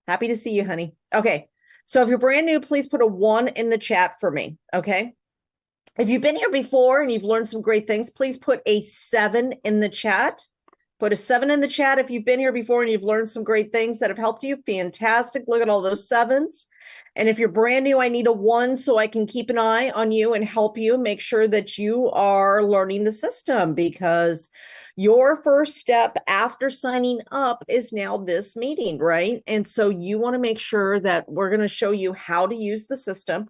Happy to see you, honey. Okay. So if you're brand new, please put a 1 in the chat for me. Okay. If you've been here before and you've learned some great things, please put a 7 in the chat. Put a 7 in the chat if you've been here before and you've learned some great things that have helped you. Fantastic. Look at all those 7s. And if you're brand new, I need a 1 so I can keep an eye on you and help you make sure that you are learning the system, because your first step after signing up is now this meeting, right? And so you want to make sure that we're going to show you how to use the system.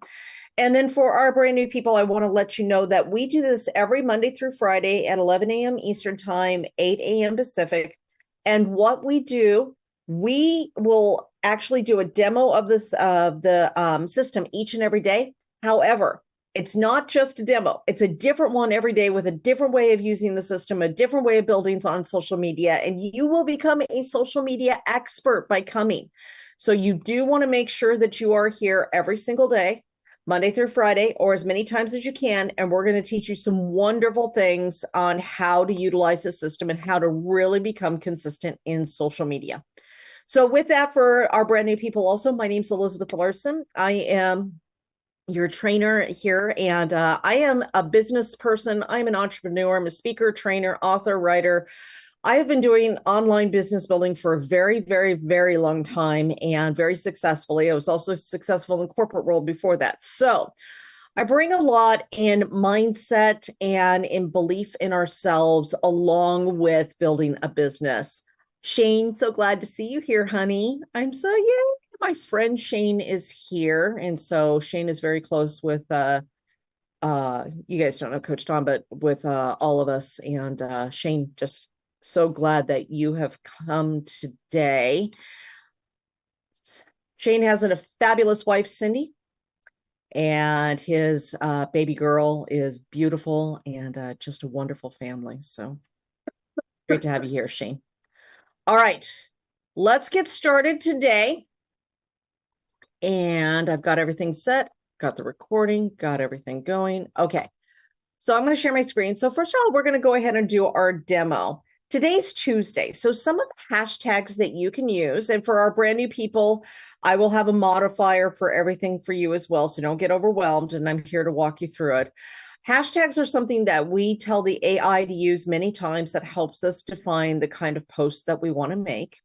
And then for our brand new people, I want to let you know that we do this every Monday through Friday at 11 a.m. Eastern Time, 8 a.m. Pacific. And what we do, we will actually do a demo of the system each and every day. However, it's not just a demo. It's a different one every day with a different way of using the system, a different way of building on social media. And you will become a social media expert by coming. So you do want to make sure that you are here every single day, Monday through Friday, or as many times as you can. And we're going to teach you some wonderful things on how to utilize the system and how to really become consistent in social media. So with that, for our brand new people also, my name's Elizabeth Larson. I am your trainer here, and I am a business person. I'm an entrepreneur. I'm a speaker, trainer, author, writer. I have been doing online business building for a very, very, very long time and very successfully. I was also successful in the corporate world before that. So I bring a lot in mindset and in belief in ourselves along with building a business. Shane, so glad to see you here, honey. I'm so yay. My friend Shane is here. And so Shane is very close with you guys don't know Coach Tom, but with all of us. And Shane, just so glad that you have come today. Shane has a fabulous wife, Cindy, and his baby girl is beautiful and just a wonderful family. So great to have you here, Shane. All right, let's get started today. And I've got everything set, got the recording, got everything going. Okay, so I'm going to share my screen. So first of all, we're going to go ahead and do our demo. Today's Tuesday, so some of the hashtags that you can use, and for our brand new people, I will have a modifier for everything for you as well, so don't get overwhelmed, and I'm here to walk you through it. Hashtags are something that we tell the AI to use many times that helps us define the kind of post that we want to make.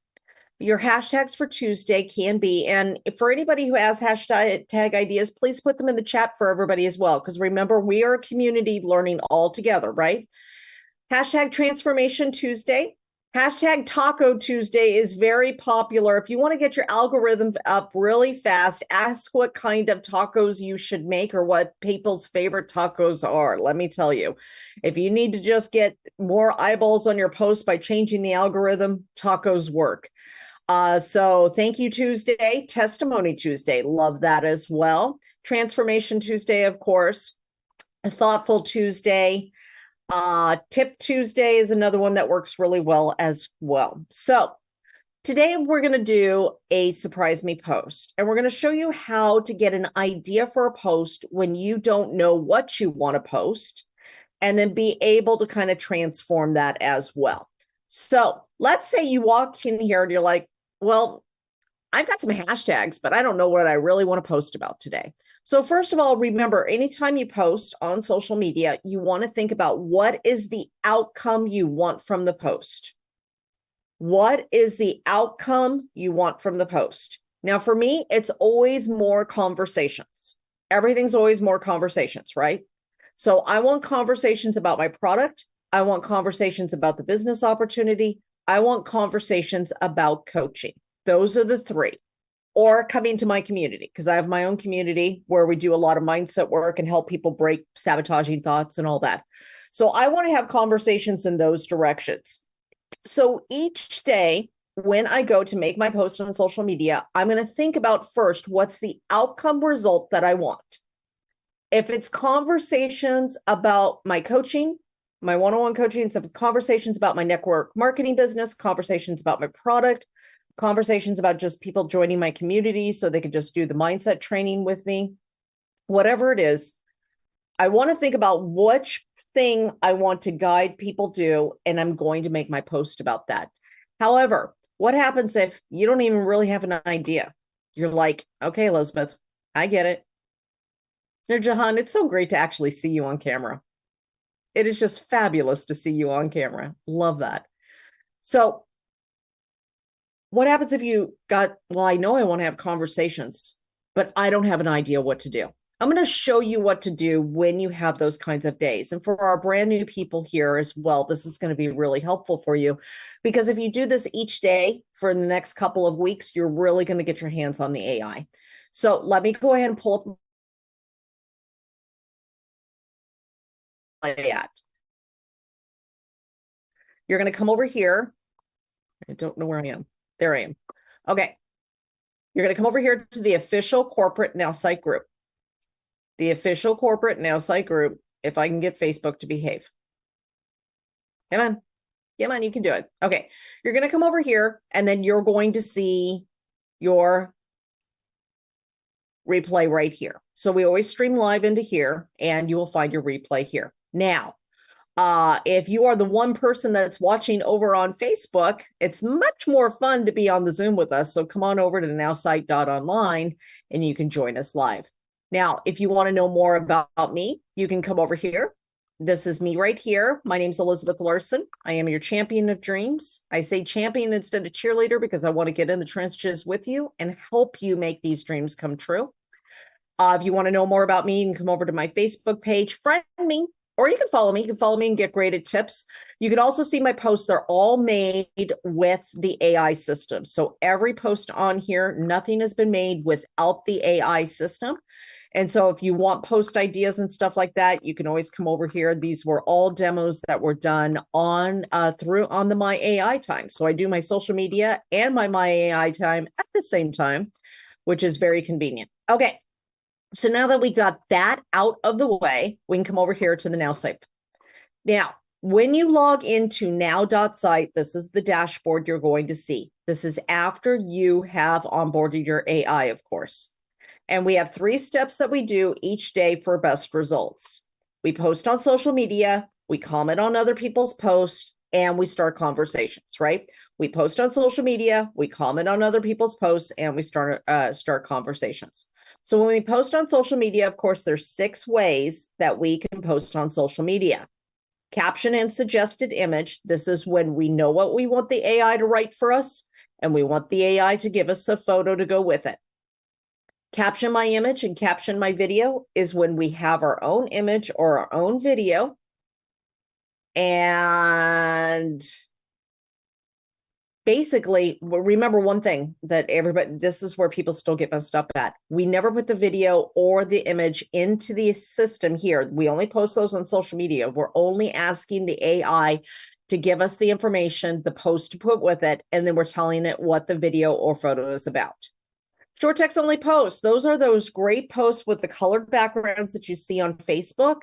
Your hashtags for Tuesday can be, and for anybody who has hashtag ideas, please put them in the chat for everybody as well, because remember, we are a community learning all together, right? Hashtag Transformation Tuesday. Hashtag Taco Tuesday is very popular. If you want to get your algorithm up really fast, ask what kind of tacos you should make or what people's favorite tacos are. Let me tell you, if you need to just get more eyeballs on your post by changing the algorithm, tacos work. So thank you Tuesday, Testimony Tuesday, love that as well. Transformation Tuesday, of course. A Thoughtful Tuesday. Tip Tuesday is another one that works really well as well. So today we're going to do a surprise me post, and we're going to show you how to get an idea for a post when you don't know what you want to post, and then be able to kind of transform that as well. So let's say you walk in here and you're like, well, I've got some hashtags, but I don't know what I really want to post about today. So first of all, remember, anytime you post on social media, you want to think about what is the outcome you want from the post. What is the outcome you want from the post? Now, for me, it's always more conversations. Everything's always more conversations, right? So I want conversations about my product. I want conversations about the business opportunity. I want conversations about coaching. Those are the 3. Or coming to my community, because I have my own community where we do a lot of mindset work and help people break sabotaging thoughts and all that. So I want to have conversations in those directions. So each day when I go to make my post on social media, I'm going to think about first, what's the outcome result that I want? If it's conversations about my coaching, my one-on-one coaching, so conversations about my network marketing business, conversations about my product, conversations about just people joining my community so they could just do the mindset training with me, whatever it is, I want to think about which thing I want to guide people to, and I'm going to make my post about that. However, What happens if you don't even really have an idea? You're like, okay, Elizabeth, I get it. Now, Jahan, it's so great to actually see you on camera. It is just fabulous to see you on camera. Love that. So, what happens if you got, well, I know I want to have conversations, but I don't have an idea what to do. I'm going to show you what to do when you have those kinds of days. And for our brand new people here as well, this is going to be really helpful for you because if you do this each day for the next couple of weeks, you're really going to get your hands on the AI. So let me go ahead and pull up at. You're going to come over here. I don't know where I am. There I am. Okay. You're going to come over here to the official corporate NowSite group. The official corporate NowSite group, if I can get Facebook to behave. Come on. Come on, you can do it. Okay. You're going to come over here and then you're going to see your replay right here. So we always stream live into here and you will find your replay here. Now, if you are the one person that's watching over on Facebook, it's much more fun to be on the Zoom with us. So come on over to nowsite.online and you can join us live. Now, if you want to know more about me, you can come over here. This is me right here. My name's Elizabeth Larson. I am your champion of dreams. I say champion instead of cheerleader because I want to get in the trenches with you and help you make these dreams come true. If you want to know more about me, you can come over to my Facebook page, friend me, or you can follow me. You can follow me and get graded tips. You can also see my posts. They're all made with the AI system. So every post on here, nothing has been made without the AI system. And so if you want post ideas and stuff like that, you can always come over here. These were all demos that were done on the My AI time. So I do my social media and my AI time at the same time, which is very convenient. Okay. So now that we got that out of the way, we can come over here to the NowSite. Now, when you log into now.site, this is the dashboard you're going to see. This is after you have onboarded your AI, of course. And we have 3 steps that we do each day for best results. We post on social media, we comment on other people's posts, and we start conversations, right? We post on social media, we comment on other people's posts, and we start conversations. So when we post on social media, of course, there's 6 ways that we can post on social media. Caption and suggested image. This is when we know what we want the AI to write for us, and we want the AI to give us a photo to go with it. Caption my image and caption my video is when we have our own image or our own video. And basically, remember one thing that this is where people still get messed up at. We never put the video or the image into the system here. We only post those on social media. We're only asking the AI to give us the information, the post to put with it, and then we're telling it what the video or photo is about. Short text only posts. Those are those great posts with the colored backgrounds that you see on Facebook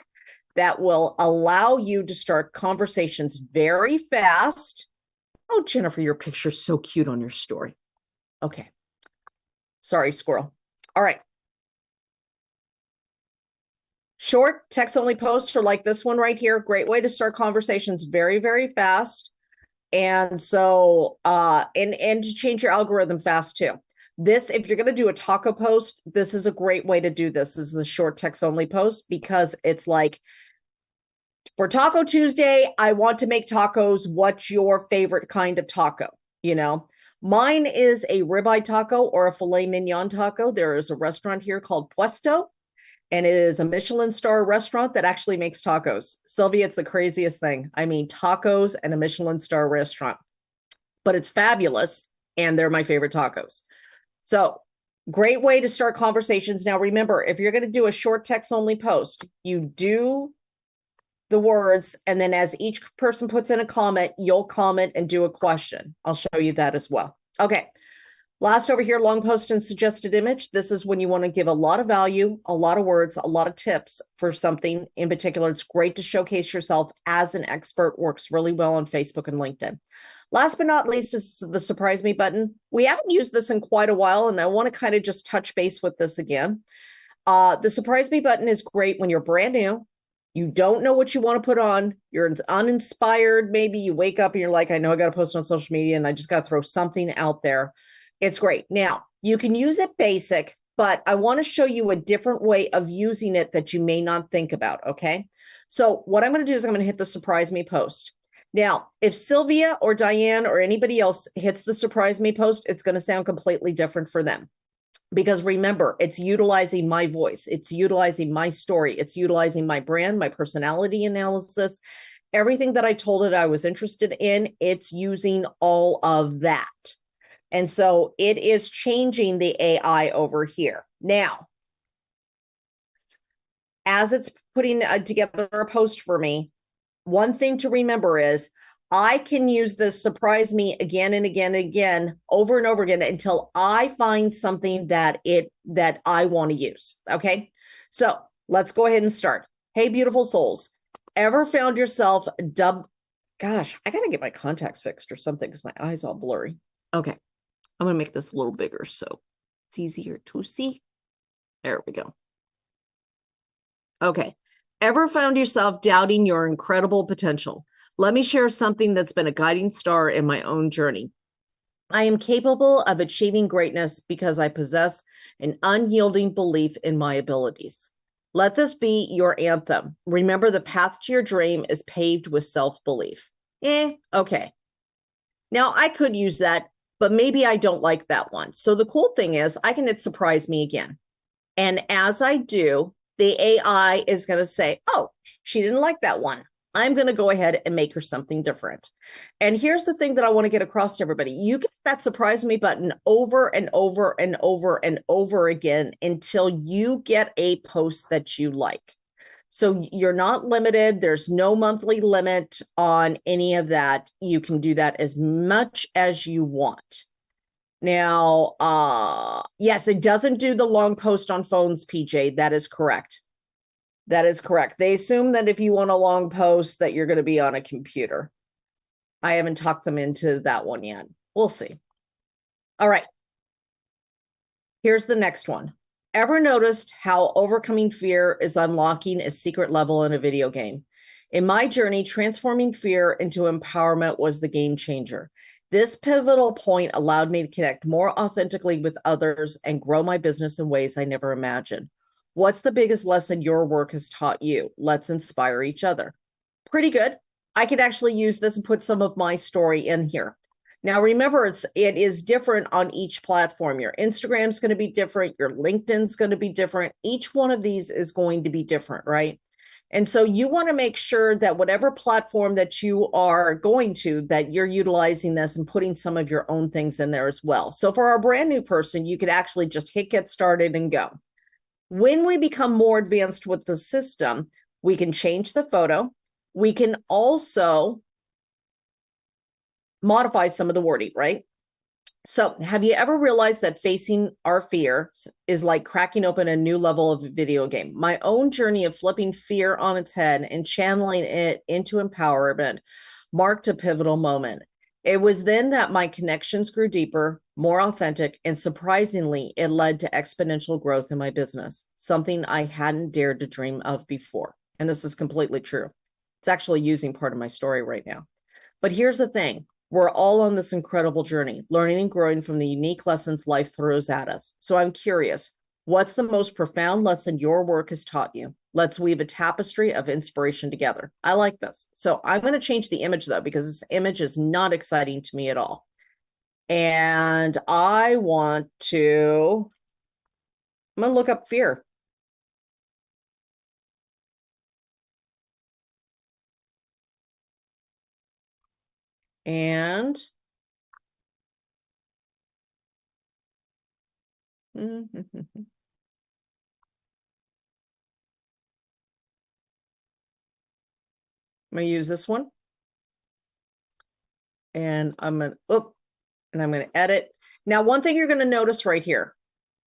that will allow you to start conversations very fast. Oh, Jennifer, your picture's so cute on your story. Okay. Sorry, squirrel. All right. Short text only posts are like this one right here. Great way to start conversations very, very fast. And so, and to change your algorithm fast too. This, if you're going to do a taco post, this is a great way to do this. This is the short text only post because it's like, for Taco Tuesday, I want to make tacos. What's your favorite kind of taco? You know, mine is a ribeye taco or a filet mignon taco. There is a restaurant here called Puesto, and it is a Michelin star restaurant that actually makes tacos. Sylvia, it's the craziest thing. I mean, tacos and a Michelin star restaurant, but it's fabulous. And they're my favorite tacos. So great way to start conversations. Now, remember, if you're going to do a short text only post, you do the words, and then as each person puts in a comment, you'll comment and do a question. I'll show you that as well. Okay. Last over here, long post and suggested image. This is when you want to give a lot of value, a lot of words, a lot of tips for something in particular. It's great to showcase yourself as an expert. Works really well on Facebook and LinkedIn. Last but not least is the surprise me button. We haven't used this in quite a while, and I want to kind of just touch base with this again. The surprise me button is great when you're brand new You don't know what you want to put on. You're uninspired. Maybe you wake up and you're like, I know I got to post on social media and I just got to throw something out there. It's great. Now, you can use it basic, but I want to show you a different way of using it that you may not think about. Okay. So, what I'm going to do is I'm going to hit the surprise me post. Now, if Sylvia or Diane or anybody else hits the surprise me post, it's going to sound completely different for them. Because remember, it's utilizing my voice, it's utilizing my story, it's utilizing my brand, my personality analysis, everything that I told it I was interested in, it's using all of that. And so it is changing the AI over here. Now, as it's putting together a post for me, one thing to remember is I can use this surprise me again and again and again, over and over again until I find something that I want to use. Okay. So let's go ahead and start. Hey, beautiful souls. Ever found yourself gosh, I got to get my contacts fixed or something because my eyes all blurry. Okay. I'm going to make this a little bigger so it's easier to see. There we go. Okay. Ever found yourself doubting your incredible potential? Let me share something that's been a guiding star in my own journey. I am capable of achieving greatness because I possess an unyielding belief in my abilities. Let this be your anthem. Remember, the path to your dream is paved with self-belief. Okay. Now, I could use that, but maybe I don't like that one. So the cool thing is I can hit surprise me again. And as I do, the AI is going to say, oh, she didn't like that one. I'm going to go ahead and make her something different. And here's the thing that I want to get across to everybody. You get that surprise me button over and over and over and over again until you get a post that you like. So you're not limited. There's no monthly limit on any of that. You can do that as much as you want. Now, yes, it doesn't do the long post on phones, PJ. That is correct. That is correct. They assume that if you want a long post that you're going to be on a computer. I haven't talked them into that one yet. We'll see. All right. Here's the next one. Ever noticed how overcoming fear is unlocking a secret level in a video game? In my journey, transforming fear into empowerment was the game changer. This pivotal point allowed me to connect more authentically with others and grow my business in ways I never imagined. What's the biggest lesson your work has taught you? Let's inspire each other. Pretty good. I could actually use this and put some of my story in here. Now, remember, it is different on each platform. Your Instagram's going to be different. Your LinkedIn's going to be different. Each one of these is going to be different, right? And so you want to make sure that whatever platform that you are going to, that you're utilizing this and putting some of your own things in there as well. So for our brand new person, you could actually just hit get started and go. When we become more advanced with the system, we can change the photo. We can also modify some of the wording, right? So have you ever realized that facing our fear is like cracking open a new level of a video game? My own journey of flipping fear on its head and channeling it into empowerment marked a pivotal moment. It was then that my connections grew deeper, more authentic, and surprisingly, it led to exponential growth in my business, something I hadn't dared to dream of before. And this is completely true. It's actually using part of my story right now. But here's the thing. We're all on this incredible journey, learning and growing from the unique lessons life throws at us. So I'm curious, what's the most profound lesson your work has taught you? Let's weave a tapestry of inspiration together. I like this. So I'm going to change the image though, because this image is not exciting to me at all. And I'm going to look up fear. And I'm going to use this one. And I'm going to edit. Now, one thing you're going to notice right here,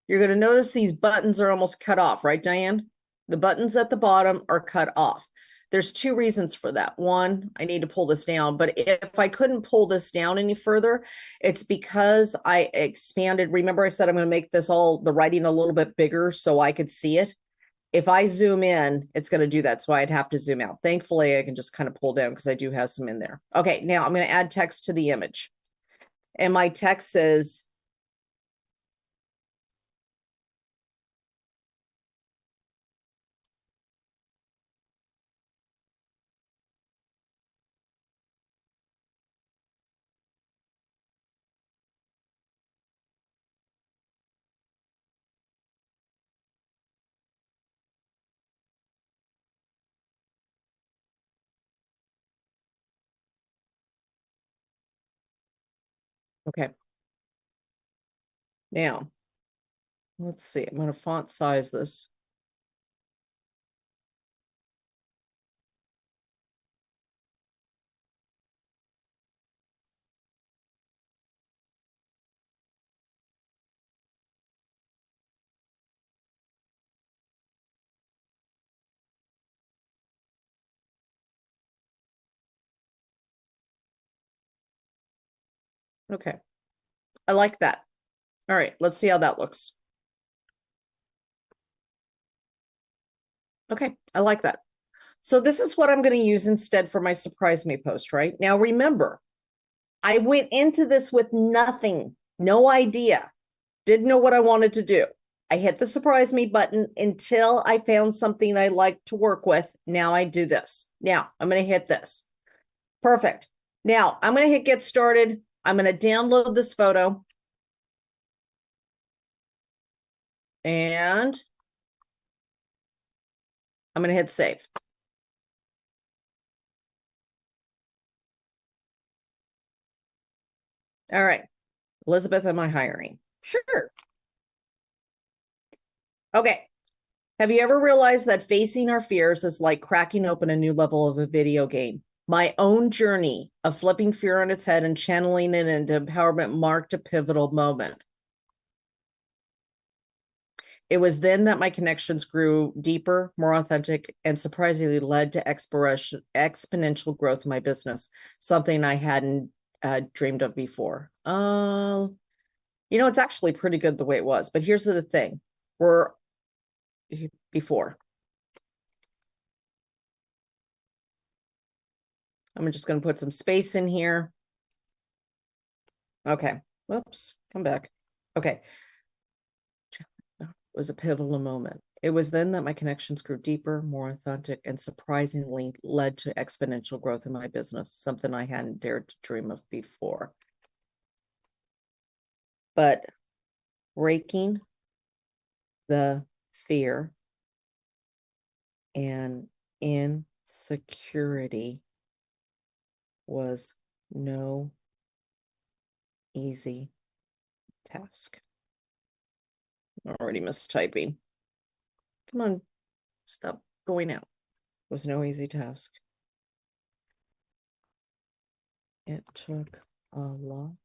you're going to notice these buttons are almost cut off, right, Diane? The buttons at the bottom are cut off. There's two reasons for that. One, I need to pull this down, but if I couldn't pull this down any further, it's because I expanded. Remember I said I'm going to make this the writing a little bit bigger so I could see it. if I zoom in, it's going to do that. So I'd have to zoom out. Thankfully, I can just kind of pull down because I do have some in there. Okay, now I'm going to add text to the image. And my text says, okay. Now, let's see. I'm going to font size this. Okay. I like that. All right, let's see how that looks. Okay, I like that. So this is what I'm going to use instead for my surprise me post, right? Now remember, I went into this with nothing, no idea, didn't know what I wanted to do. I hit the surprise me button until I found something I like to work with. Now I do this. Now I'm going to hit this. Perfect. Now I'm going to hit get started. I'm going to download this photo. And I'm going to hit save. All right. Elizabeth, am I hiring? Sure. Okay. Have you ever realized that facing our fears is like cracking open a new level of a video game? My own journey of flipping fear on its head and channeling it into empowerment marked a pivotal moment. It was then that my connections grew deeper, more authentic, and surprisingly led to exponential growth in my business, something I hadn't dreamed of before. It's actually pretty good the way it was. But here's the thing. We're before. I'm just going to put some space in here. Okay. Whoops. Come back. Okay. It was a pivotal moment. It was then that my connections grew deeper, more authentic, and surprisingly led to exponential growth in my business, something I hadn't dared to dream of before. But breaking the fear and insecurity was no easy task. I'm already mistyping. Come on, stop going out. It was no easy task. It took a lot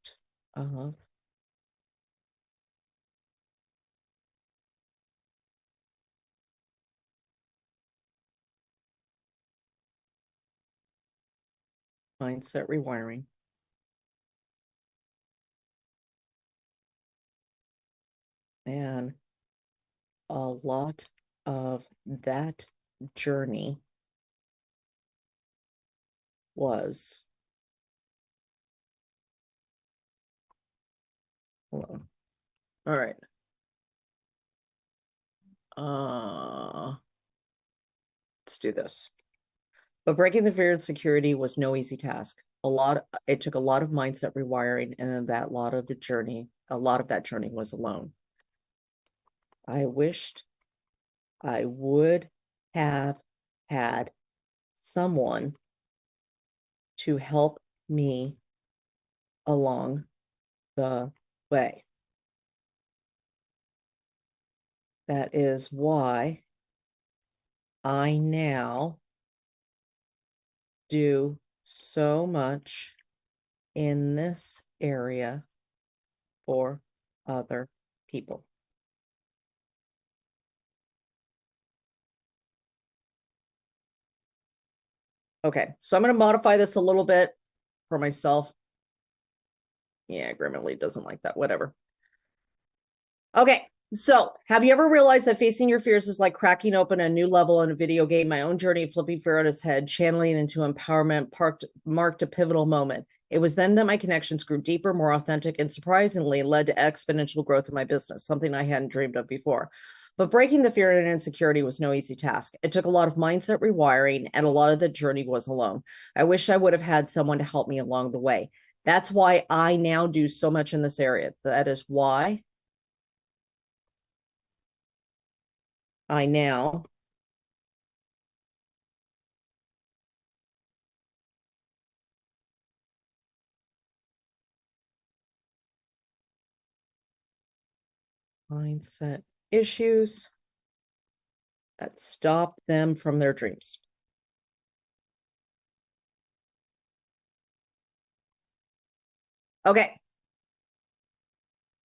of mindset rewiring and a lot of that journey was hold on. All right. Let's do this. But breaking the fear and security was no easy task. It took a lot of mindset rewiring, and then a lot of that journey was alone. I wished I would have had someone to help me along the way. That is why I now do so much in this area for other people. Okay, so I'm going to modify this a little bit for myself. Yeah, Grammarly doesn't like that, whatever. Okay, So, have you ever realized that facing your fears is like cracking open a new level in a video game? My own journey of flipping fear on its head, channeling into empowerment, marked a pivotal moment. It was then that my connections grew deeper, more authentic, and surprisingly led to exponential growth in my business, something I hadn't dreamed of before. But breaking the fear and insecurity was no easy task. It took a lot of mindset rewiring, and a lot of the journey was alone. I wish I would have had someone to help me along the way. That's why I now do so much in this area. That is why I now mindset issues that stop them from their dreams. Okay.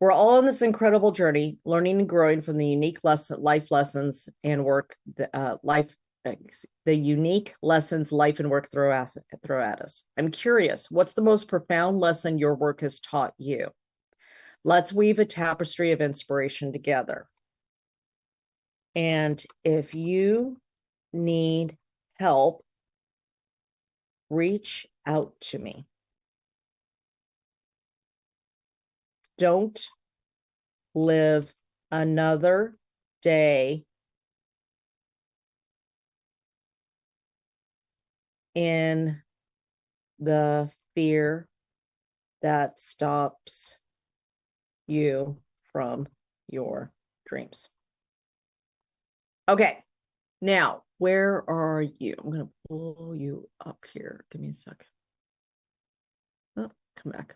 We're all on this incredible journey, learning and growing from the unique life lessons and work, the unique lessons life and work throw at us. I'm curious, what's the most profound lesson your work has taught you? Let's weave a tapestry of inspiration together. And if you need help, reach out to me. Don't live another day in the fear that stops you from your dreams. Okay, now where are you? I'm going to pull you up here. Give me a second. Oh, come back.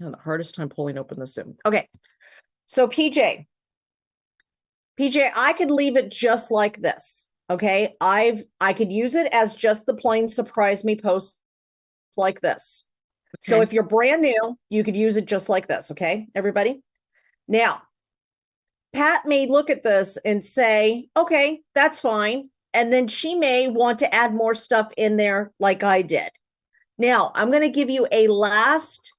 I have the hardest time pulling open the Zoom. Okay, so PJ, I could leave it just like this. Okay, I could use it as just the plain surprise me post like this. Okay. So if you're brand new, you could use it just like this. Okay, everybody. Now, Pat may look at this and say, okay, that's fine. And then she may want to add more stuff in there like I did. Now, I'm going to give you a last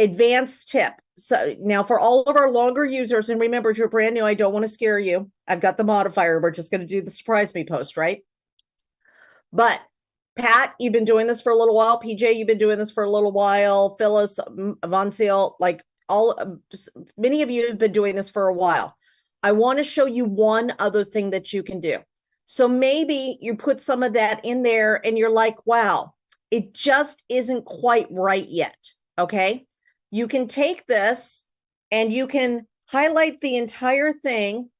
advanced tip. So now for all of our longer users, and remember, if you're brand new, I don't want to scare you. I've got the modifier. We're just going to do the surprise me post, right? But Pat, you've been doing this for a little while. PJ, you've been doing this for a little while. Phyllis, Vanciel, like many of you have been doing this for a while. I want to show you one other thing that you can do. So maybe you put some of that in there and you're like, wow, it just isn't quite right yet. Okay. You can take this and you can highlight the entire thing.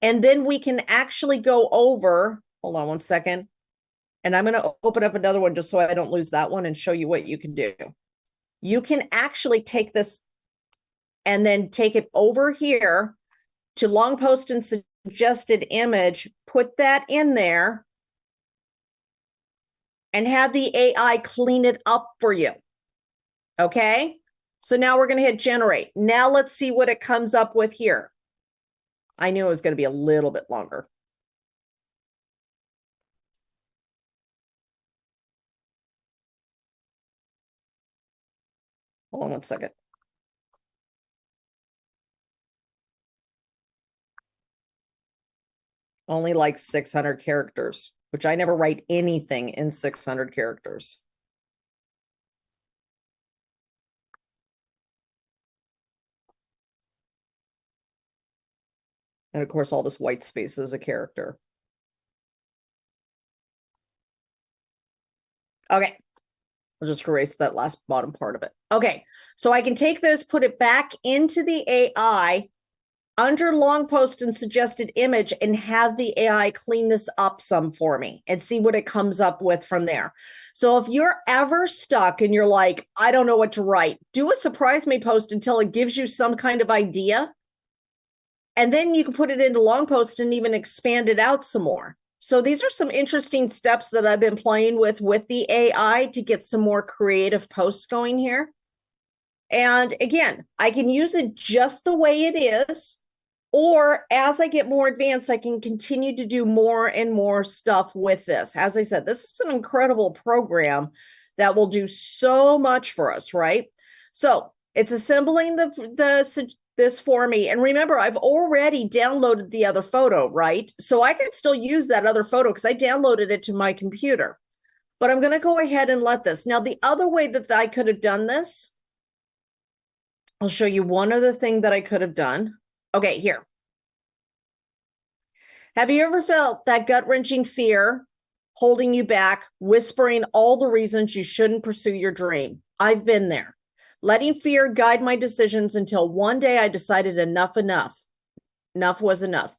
And then we can actually go over, hold on one second. And I'm going to open up another one just so I don't lose that one and show you what you can do. You can actually take this and then take it over here to long post and suggested image, put that in there, and have the AI clean it up for you. Okay? So now we're going to hit generate. Now let's see what it comes up with here. I knew it was going to be a little bit longer. Hold on one second. Only like 600 characters, which I never write anything in 600 characters. And of course, all this white space is a character. Okay. I'll just erase that last bottom part of it. Okay. So I can take this, put it back into the AI under long post and suggested image and have the AI clean this up some for me and see what it comes up with from there. So if you're ever stuck and you're like, I don't know what to write, do a surprise me post until it gives you some kind of idea. And then you can put it into long post and even expand it out some more. So these are some interesting steps that I've been playing with the AI to get some more creative posts going here. And again, I can use it just the way it is, or as I get more advanced, I can continue to do more and more stuff with this. As I said, this is an incredible program that will do so much for us, right? So it's assembling this for me. And remember, I've already downloaded the other photo, right? So I can still use that other photo because I downloaded it to my computer. But I'm going to go ahead and let this. Now, the other way that I could have done this, I'll show you one other thing that I could have done. Okay, here. Have you ever felt that gut-wrenching fear holding you back, whispering all the reasons you shouldn't pursue your dream? I've been there. Letting fear guide my decisions until one day I decided enough was enough.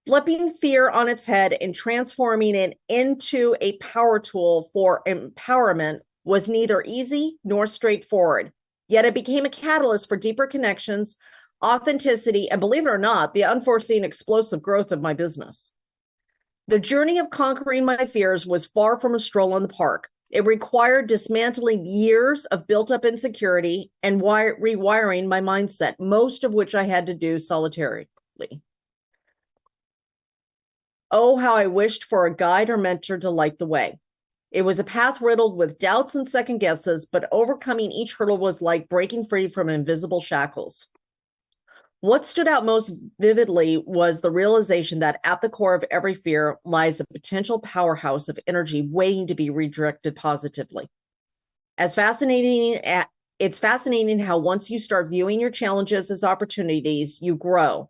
Flipping fear on its head and transforming it into a power tool for empowerment was neither easy nor straightforward. Yet it became a catalyst for deeper connections, authenticity, and believe it or not, the unforeseen explosive growth of my business. The journey of conquering my fears was far from a stroll in the park. It required dismantling years of built-up insecurity and rewiring my mindset, most of which I had to do solitarily. Oh, how I wished for a guide or mentor to light the way. It was a path riddled with doubts and second guesses, but overcoming each hurdle was like breaking free from invisible shackles. What stood out most vividly was the realization that at the core of every fear lies a potential powerhouse of energy waiting to be redirected positively. It's fascinating how once you start viewing your challenges as opportunities, you grow.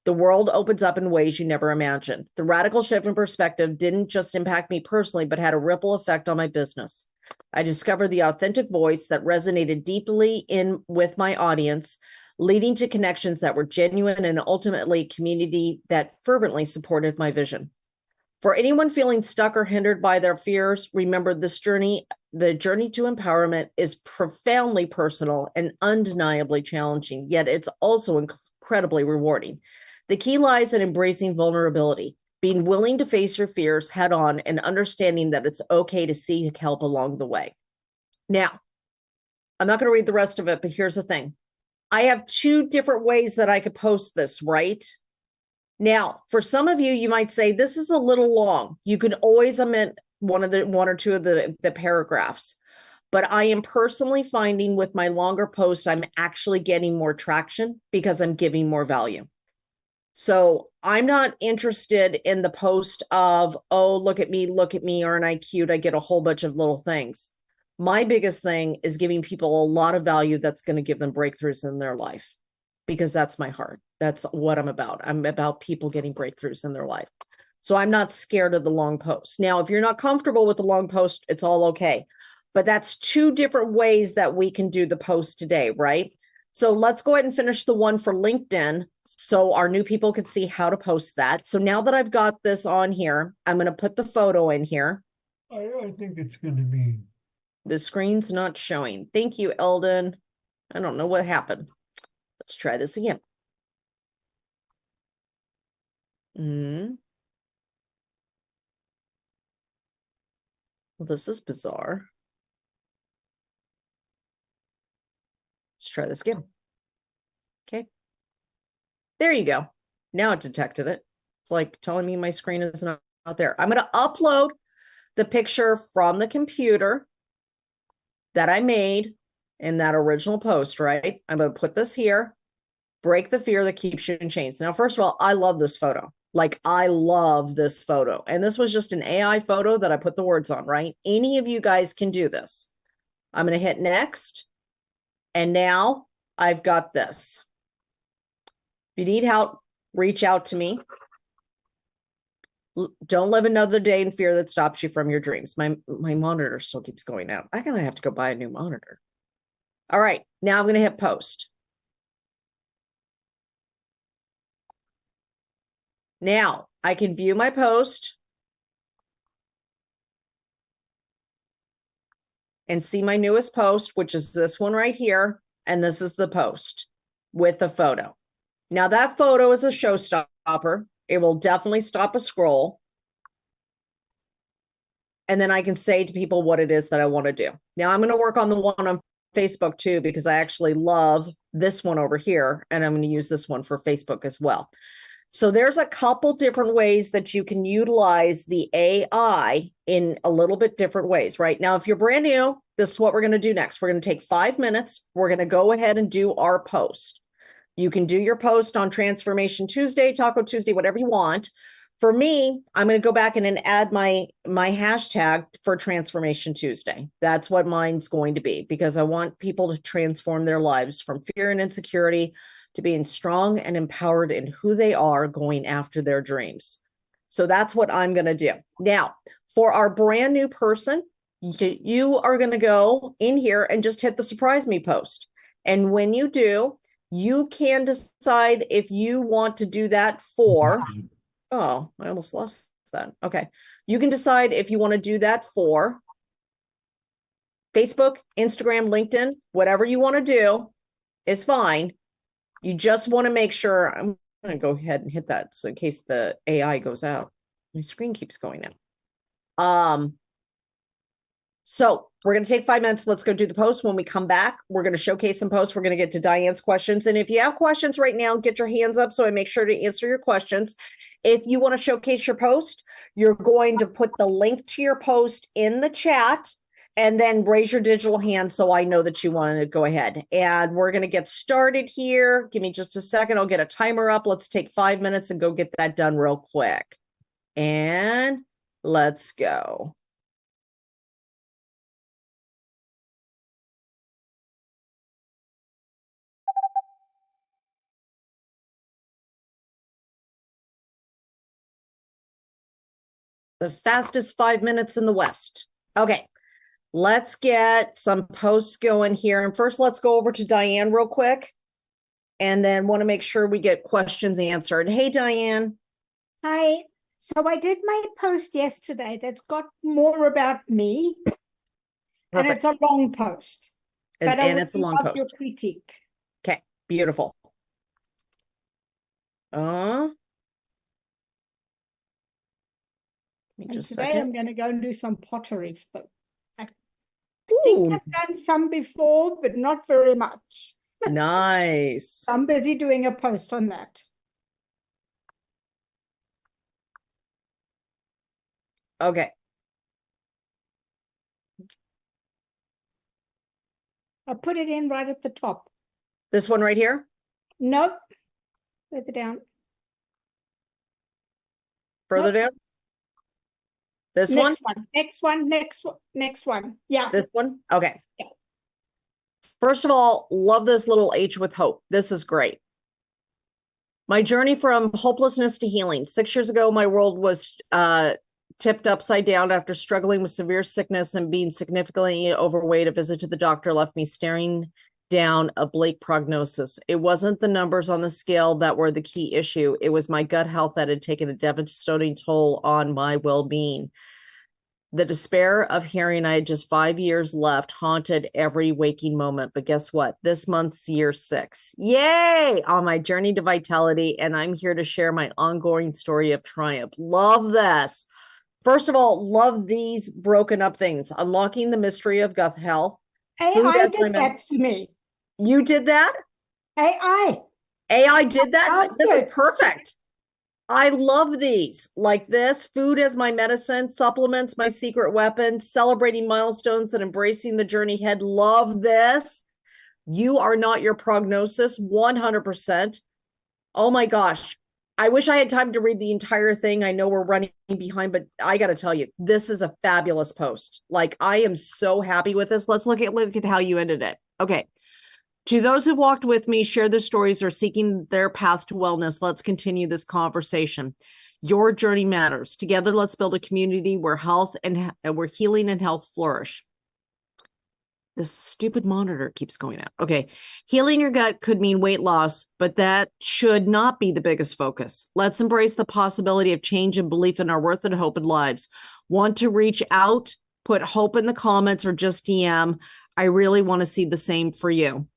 The world opens up in ways you never imagined. The radical shift in perspective didn't just impact me personally, but had a ripple effect on my business. I discovered the authentic voice that resonated deeply with my audience, leading to connections that were genuine and ultimately community that fervently supported my vision. For anyone feeling stuck or hindered by their fears, remember this journey, the journey to empowerment, is profoundly personal and undeniably challenging, yet it's also incredibly rewarding. The key lies in embracing vulnerability, being willing to face your fears head on, and understanding that it's okay to seek help along the way. Now, I'm not going to read the rest of it, but here's the thing. I have two different ways that I could post this, right? Now, for some of you, you might say this is a little long. You can always amend one or two of the paragraphs. But I am personally finding with my longer posts, I'm actually getting more traction because I'm giving more value. So I'm not interested in the post of, oh, look at me, aren't I cute? I get a whole bunch of little things. My biggest thing is giving people a lot of value that's going to give them breakthroughs in their life, because that's my heart. That's what I'm about. I'm about people getting breakthroughs in their life. So I'm not scared of the long post. Now, if you're not comfortable with the long post, it's all okay. But that's two different ways that we can do the post today, right? So let's go ahead and finish the one for LinkedIn so our new people can see how to post that. So now that I've got this on here, I'm going to put the photo in here. I think it's going to be. The screen's not showing. Thank you, Eldon. I don't know what happened. Let's try this again. Well, this is bizarre. Let's try this again. Okay. There you go. Now it detected it. It's like telling me my screen is not there. I'm going to upload the picture from the computer that I made in that original post, right? I'm going to put this here, break the fear that keeps you in chains. Now, first of all, I love this photo. Like, I love this photo. And this was just an AI photo that I put the words on, right? Any of you guys can do this. I'm going to hit next. And now I've got this. If you need help, reach out to me. Don't live another day in fear that stops you from your dreams. My monitor still keeps going out. I'm going to have to go buy a new monitor. All right, now I'm going to hit post. Now I can view my post and see my newest post, which is this one right here. And this is the post with the photo. Now that photo is a showstopper. It will definitely stop a scroll. And then I can say to people what it is that I want to do. Now I'm going to work on the one on Facebook too, because I actually love this one over here. And I'm going to use this one for Facebook as well. So there's a couple different ways that you can utilize the AI in a little bit different ways, right? Now, if you're brand new, this is what we're going to do next. We're going to take 5 minutes. We're going to go ahead and do our post. You can do your post on Transformation Tuesday, Taco Tuesday, whatever you want. For me, I'm going to go back and add my hashtag for Transformation Tuesday. That's what mine's going to be, because I want people to transform their lives from fear and insecurity to being strong and empowered in who they are, going after their dreams. So that's what I'm going to do. Now, for our brand new person, you are going to go in here and just hit the surprise me post. And when you do, you can decide if you want to do that for, oh, I almost lost that. Okay. You can decide if you want to do that for Facebook, Instagram, LinkedIn, whatever you want to do is fine. You just want to make sure, I'm going to go ahead and hit that. So in case the AI goes out, my screen keeps going out. So we're going to take 5 minutes. Let's go do the post. When we come back, we're going to showcase some posts. We're going to get to Diane's questions. And if you have questions right now, get your hands up so I make sure to answer your questions. If you want to showcase your post, you're going to put the link to your post in the chat and then raise your digital hand so I know that you want to go ahead. And we're going to get started here. Give me just a second. I'll get a timer up. Let's take 5 minutes and go get that done real quick. And let's go. The fastest 5 minutes in the West. Okay, let's get some posts going here. And first, let's go over to Diane real quick. And then want to make sure we get questions answered. Hey, Diane. Hi. So I did my post yesterday that's got more about me. And Perfect. it's a long post. But I And would it's a long love post. your critique. Okay, beautiful. And just a today second. I'm going to go and do some pottery. I think I've done some before, but not very much. Nice. I'm busy doing a post on that. Okay. I put it in right at the top. This one right here? Nope. Further down. Further down? This Next one? Next one. Yeah. This one? Okay. Yeah. First of all, love this little H with hope. This is great. My journey from hopelessness to healing. 6 years ago, my world was tipped upside down after struggling with severe sickness and being significantly overweight. A visit to the doctor left me staring down a bleak prognosis. It wasn't the numbers on the scale that were the key issue. It was my gut health that had taken a devastating toll on my well-being. The despair of hearing I had just 5 years left haunted every waking moment. But guess what? This month's year 6. Yay! On my journey to vitality, and I'm here to share my ongoing story of triumph. Love this. First of all, love these broken up things. Unlocking the mystery of gut health. AI did that for me. You did that? AI. AI did that? This is it. perfect. I love these, like this. Food as my medicine, supplements my secret weapon, celebrating milestones and embracing the journey ahead. Love this. You are not your prognosis, 100%. Oh my gosh. I wish I had time to read the entire thing. I know we're running behind, but I got to tell you, this is a fabulous post. Like, I am so happy with this. Let's look at how you ended it. Okay. To those who've walked with me, share their stories, or seeking their path to wellness, let's continue this conversation. Your journey matters. Together, let's build a community where where healing and health flourish. This stupid monitor keeps going out. Okay. Healing your gut could mean weight loss, but that should not be the biggest focus. Let's embrace the possibility of change and belief in our worth and hope in lives. Want to reach out? Put hope in the comments or just DM. I really want to see the same for you.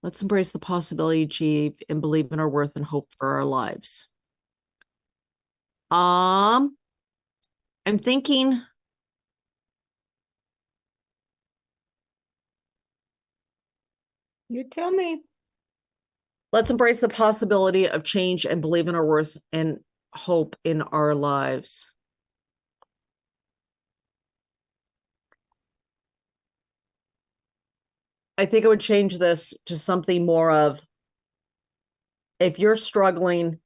Let's embrace the possibility, achieve, and believe in our worth and hope for our lives. I'm thinking. You tell me. Let's embrace the possibility of change and believe in our worth and hope in our lives. I think I would change this to something more of, if you're struggling,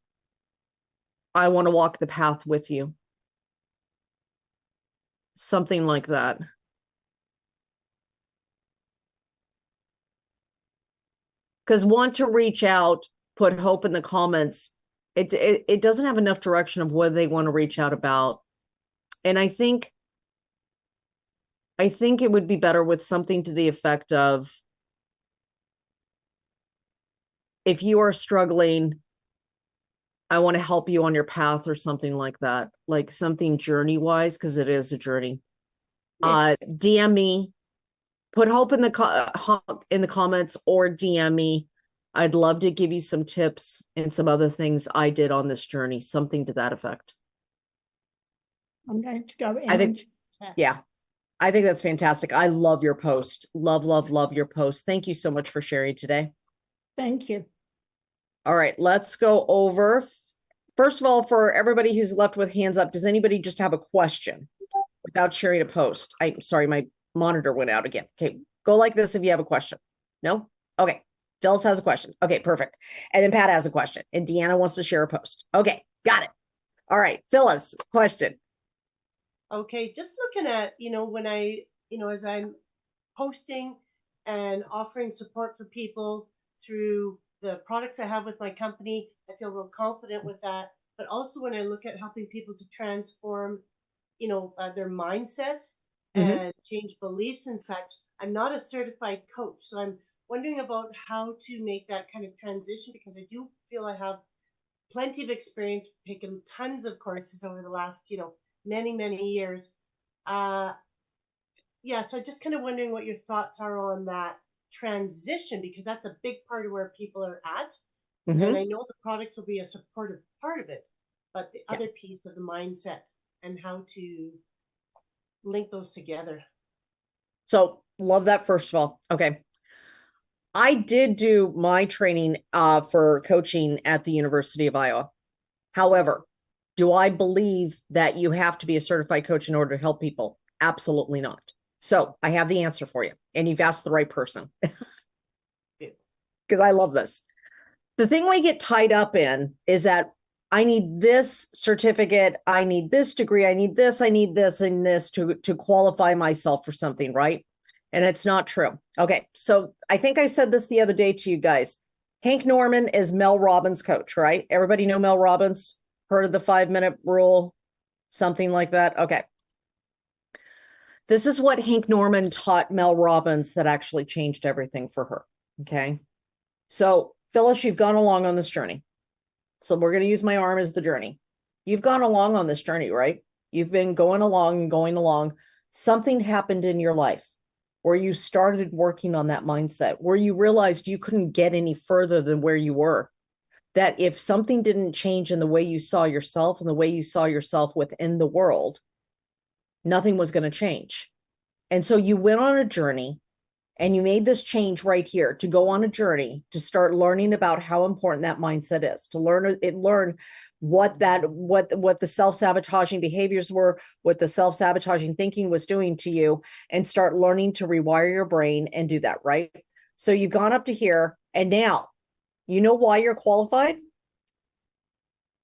I want to walk the path with you. Something like that. Because want to reach out, put hope in the comments. It doesn't have enough direction of what they want to reach out about. And I think it would be better with something to the effect of, if you are struggling, I want to help you on your path, or something like that, like something journey wise, because it is a journey. Yes. DM me, put hope in the comments, or DM me. I'd love to give you some tips and some other things I did on this journey, something to that effect. I'm going to go in. I think, and chat. yeah, I think that's fantastic. I love your post. Love, love, love your post. Thank you so much for sharing today. Thank you. All right, let's go over. First of all, for everybody who's left with hands up, does anybody just have a question without sharing a post? I'm sorry, my monitor went out again. Okay, go like this if you have a question. No? Okay. Phyllis has a question. Okay, perfect. And then Pat has a question. And Deanna wants to share a post. Okay, got it. All right, Phyllis, question. Okay, just looking at, when I, as I'm posting and offering support for people through the products I have with my company, I feel real confident with that. But also when I look at helping people to transform, their mindset and change beliefs and such, I'm not a certified coach. So I'm wondering about how to make that kind of transition, because I do feel I have plenty of experience, taken tons of courses over the last, many, many years. Yeah, so just kind of wondering what your thoughts are on that transition, because that's a big part of where people are at. And I know the products will be a supportive part of it, but the other piece of the mindset and how to link those together. So love that, first of all. Okay. I did do my training for coaching at the University of Iowa. However, do I believe that you have to be a certified coach in order to help people? Absolutely not. So I have the answer for you, and you've asked the right person, because I love this. The thing we get tied up in is that I need this certificate, I need this degree, I need this and this to qualify myself for something, right? And it's not true. Okay, so I think I said this the other day to you guys. Hank Norman is Mel Robbins' coach, right? Everybody know Mel Robbins? Heard of the 5-minute rule? Something like that? Okay. This is what Hank Norman taught Mel Robbins that actually changed everything for her. Okay. So, Phyllis, you've gone along on this journey. So we're going to use my arm as the journey. You've gone along on this journey, right? You've been going along and going along. Something happened in your life where you started working on that mindset, where you realized you couldn't get any further than where you were. That if something didn't change in the way you saw yourself and the way you saw yourself within the world, nothing was going to change. And so you went on a journey, and you made this change right here to go on a journey to start learning about how important that mindset is, to learn what the self-sabotaging behaviors were, what the self-sabotaging thinking was doing to you, and start learning to rewire your brain and do that, right? So you've gone up to here, and now you know why you're qualified?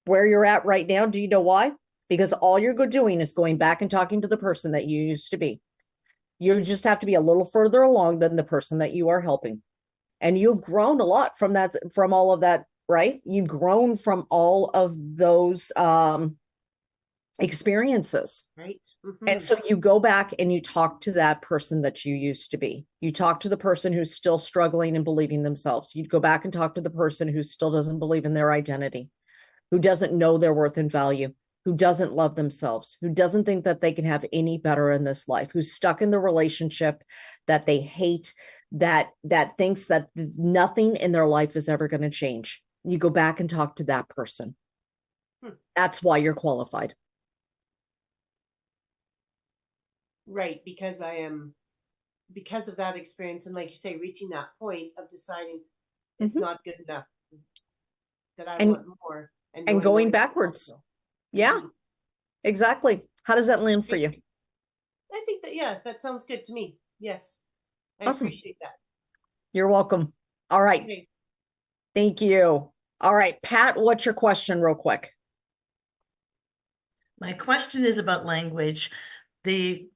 Where you're at right now, do you know why? Because all you're doing is going back and talking to the person that you used to be. You just have to be a little further along than the person that you are helping. And you've grown a lot from that, from all of that, right? You've grown from all of those experiences. Right. And so you go back and you talk to that person that you used to be. You talk to the person who's still struggling and believing themselves. You go back and talk to the person who still doesn't believe in their identity, who doesn't know their worth and value, who doesn't love themselves, who doesn't think that they can have any better in this life, who's stuck in the relationship that they hate, that thinks that nothing in their life is ever going to change. You go back and talk to that person. That's why you're qualified. Right, because because of that experience, and like you say, reaching that point of deciding it's not good enough, that I want more, and going backwards. Yeah, exactly. How does that land for you? I think that, yeah, that sounds good to me. Yes, I Awesome. appreciate that. You're welcome. All right. Okay. Thank you. All right, Pat, what's your question real quick? My question is about language. The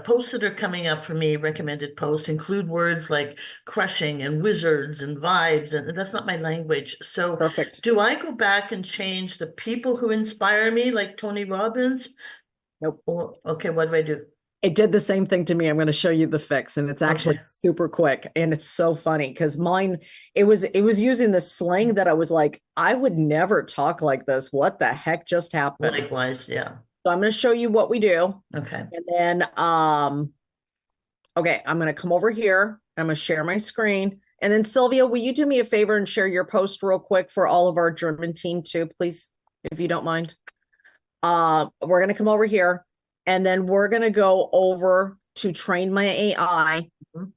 posts that are coming up for me, recommended posts, include words like crushing and wizards and vibes, and that's not my language. So Perfect. do I go back and change the people who inspire me, like Tony Robbins? Nope. Or, okay, what do I do? It did the same thing to me. I'm going to show you the fix, and it's actually Okay. super quick, and it's so funny because mine, it was using the slang that I was like, I would never talk like this. What the heck just happened? Likewise, yeah. So I'm going to show you what we do. Okay. And then, okay, I'm going to come over here. I'm going to share my screen. And then Sylvia, will you do me a favor and share your post real quick for all of our German team too, please, if you don't mind? We're going to come over here and then we're going to go over to train my AI. Mhm.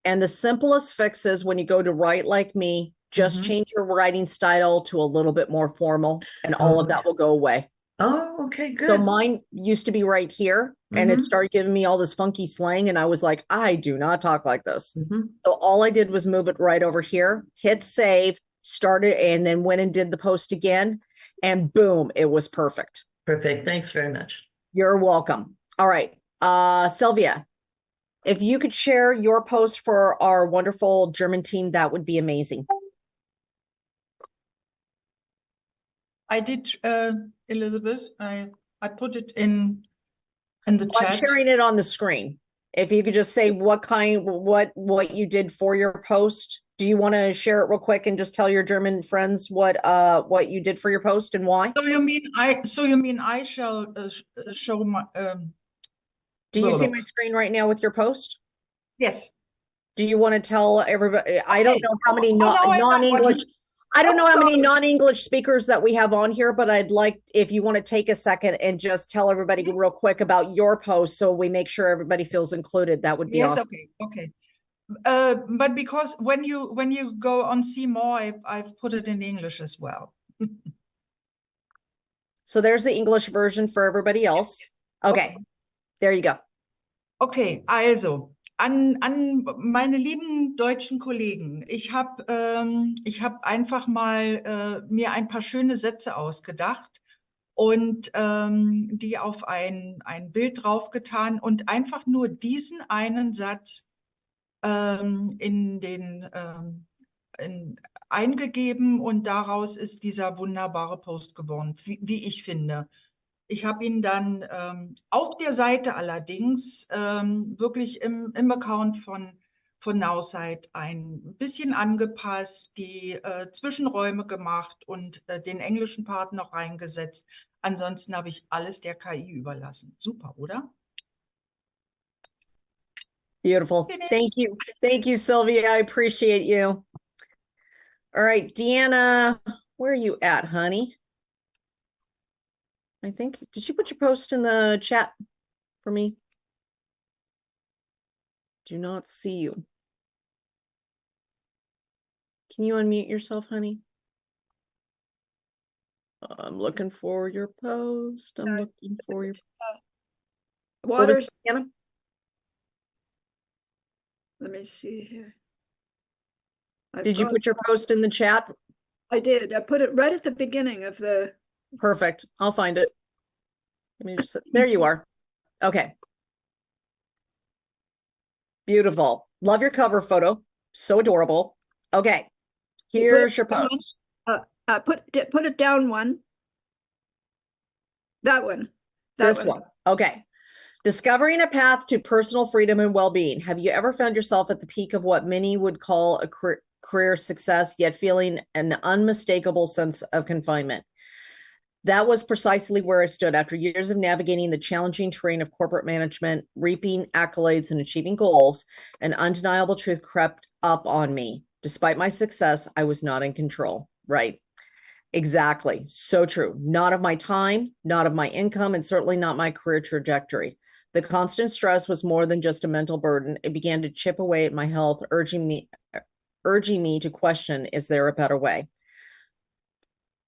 And the simplest fix is when you go to write like me, just Mhm. change your writing style to a little bit more formal and all of that will go away. Oh, okay, good. So mine used to be right here and it Mhm. started giving me all this funky slang. And I was like, I do not talk like this. Mhm. So all I did was move it right over here, hit save, started, and then went and did the post again. And boom, it was perfect. Perfect. Thanks very much. You're welcome. All right. Sylvia, if you could share your post for our wonderful German team, that would be amazing. I did, Elizabeth. I put it in the I'm chat. sharing it on the screen. If you could just say what you did for your post. Do you want to share it real quick and just tell your German friends what you did for your post and why? So you mean I shall show my Do you see look. my screen right now with your post? Yes. Do you want to tell everybody? I don't Okay. know how many now I got non-English. one. I don't Oh, know how many sorry. non-English speakers that we have on here, but I'd like if you want to take a second and just tell everybody real quick about your post so we make sure everybody feels included. That would be Yes. awesome. Okay. But because when you go on see more, I've put it in English as well. So there's the English version for everybody else. Okay. There you go. Okay, also an meine lieben deutschen Kollegen, ich hab einfach mal mir ein paar schöne Sätze ausgedacht und die auf ein Bild draufgetan und einfach nur diesen einen Satz eingegeben und daraus ist dieser wunderbare Post geworden, wie ich finde. Ich habe ihn dann auf der Seite allerdings wirklich im Account von Nowsite ein bisschen angepasst, die Zwischenräume gemacht und den englischen Part noch reingesetzt. Ansonsten habe ich alles der KI überlassen. Super, oder? Beautiful. Finished. Thank you. Thank you, Sylvia. I appreciate you. All right, Deanna, where are you at, honey? I think, did you put your post in the chat for me? Do not see you. Can you unmute yourself, honey? I'm looking for your post. I'm looking for your. What was Waters, it, Deanna? let me see here. I've Did you gone- put your post in the chat? I did. I put it right at the beginning of the. Perfect. I'll find it. Let me just, there you are. Okay. Beautiful. Love your cover photo. So adorable. Okay. Here's your post. Put it down one. That one. This one. Okay. Discovering a path to personal freedom and well-being. Have you ever found yourself at the peak of what many would call a career success, yet feeling an unmistakable sense of confinement? That was precisely where I stood after years of navigating the challenging terrain of corporate management, reaping accolades and achieving goals. An undeniable truth crept up on me. Despite my success, I was not in control. Right. Exactly. So true. Not of my time, not of my income, and certainly not my career trajectory. The constant stress was more than just a mental burden. It began to chip away at my health, urging me to question, is there a better way?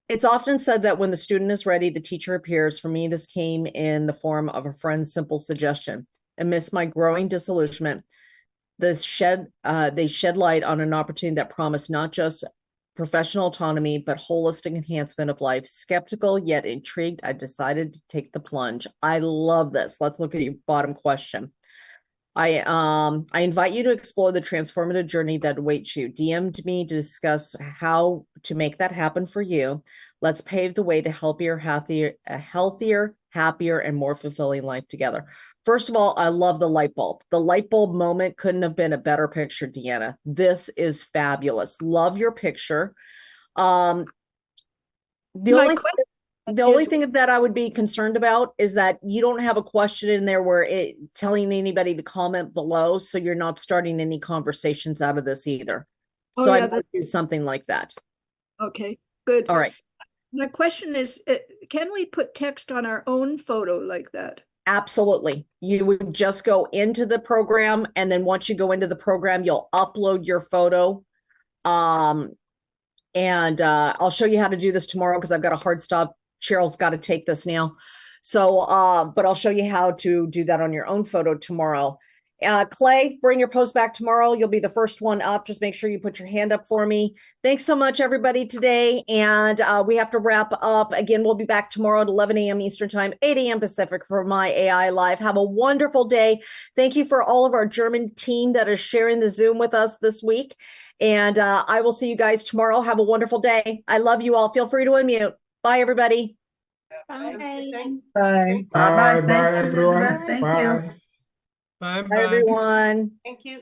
It's often said that when the student is ready, the teacher appears. For me, this came in the form of a friend's simple suggestion. Amidst my growing disillusionment, they shed light on an opportunity that promised not just professional autonomy, but holistic enhancement of life. Skeptical yet intrigued, I decided to take the plunge. I love this. Let's look at your bottom question. I invite you to explore the transformative journey that awaits you. DM'd me to discuss how to make that happen for you. Let's pave the way to a healthier, happier, and more fulfilling life together. First of all, I love the light bulb. The light bulb moment couldn't have been a better picture, Deanna. This is fabulous. Love your picture. The My only question the only is- thing that I would be concerned about is that you don't have a question in there where it telling anybody to comment below, so you're not starting any conversations out of this either. Oh, So yeah, I might do something like that. Okay, good. All right. My question is, can we put text on our own photo like that? Absolutely. You would just go into the program, and then once you go into the program, you'll upload your photo. And I'll show you how to do this tomorrow because I've got a hard stop. Cheryl's got to take this now. So, but I'll show you how to do that on your own photo tomorrow. Clay, bring your post back tomorrow. You'll be the first one up. Just make sure you put your hand up for me. Thanks so much, everybody, today. And we have to wrap up. Again, we'll be back tomorrow at 11 a.m. Eastern Time, 8 a.m. Pacific for My AI Live. Have a wonderful day. Thank you for all of our German team that is sharing the Zoom with us this week. And I will see you guys tomorrow. Have a wonderful day. I love you all. Feel free to unmute. Bye, everybody. Bye. Bye. Bye, Thank bye, you, everyone. Elizabeth. Thank you. Bye. Bye, everyone. Thank you.